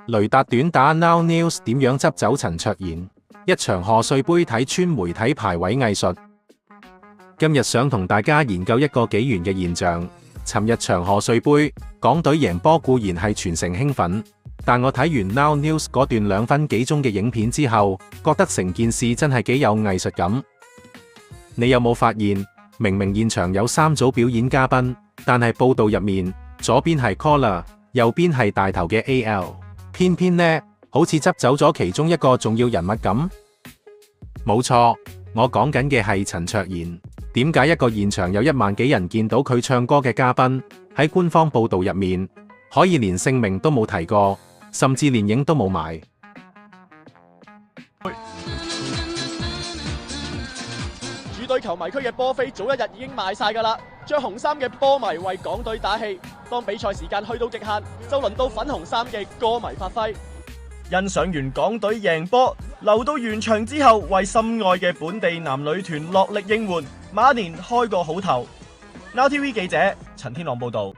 雷達短打 Now News 點樣執走陳卓賢？一場賀歲杯睇穿媒體排位藝術。今日想同大家研究一個幾元嘅現象。尋日場賀歲杯，港隊贏波固然係全城興奮，但我睇完 Now News 嗰段2分幾鐘嘅影片之後，覺得成件事真係幾有藝術感。你有冇發現，明明現場有3組表演嘉賓，但係報道入面，左邊係 Caller， 右邊係大頭嘅 AL， 偏偏呢，好似執走咗其中一個重要人物咁。冇錯，我講緊嘅係陳卓賢。點解一個現場有1萬幾人見到佢唱歌嘅嘉賓，喺官方報道入面，可以連姓名都冇提過，甚至連影都冇埋？主隊球迷區嘅波飛早一日已經賣晒㗎啦，着紅衫嘅波迷為港隊打氣。當比賽時間去到極限，就輪到粉紅衫嘅歌迷發揮。欣賞完港隊贏波，留到完場之後，為心愛嘅本地男女團落力應援，馬年開個好頭。Now TV 記者陳天朗報道。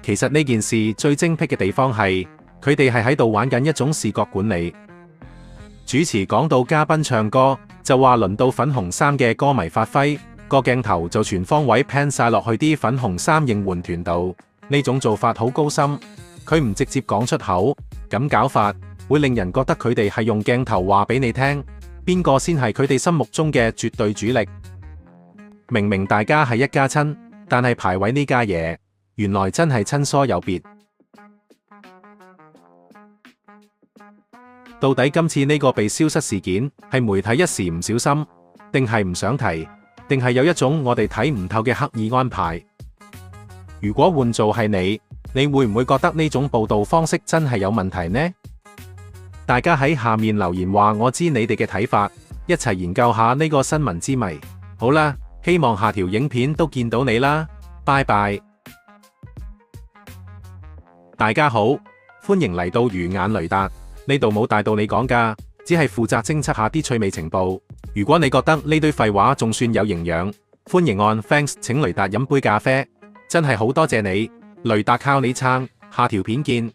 其實呢件事最精闢嘅地方係，佢哋係喺度玩緊一種視覺管理。主持講到嘉賓唱歌，就話輪到粉紅衫嘅歌迷發揮，個鏡頭就全方位 pan 晒落去啲粉紅衫應援團度。呢種做法好高深，佢唔直接講出口，咁搞法會令人覺得佢哋係用鏡頭話俾你聽，邊個先係佢哋心目中嘅絕對主力。明明大家係一家親，但係排位呢家嘢，原來真係親疏有別。到底今次呢個被消失事件，係媒體一時唔小心，定係唔想提，定係有一種我哋睇唔透嘅刻意安排？如果換做係你會唔會覺得呢種報道方式真係有問題呢？大家喺下面留言話我知你哋嘅睇法，一齊研究下呢個新聞之謎。好啦，希望下條影片都見到你啦，拜拜。大家好，歡迎嚟到魚眼雷達，呢度冇大道理講㗎，只係負責偵測下啲趣味情報。如果你覺得呢堆廢話仲算有營養，歡迎按 Thanks 請雷達飲杯咖啡，真係好多謝你，雷達靠你撐，下條片見。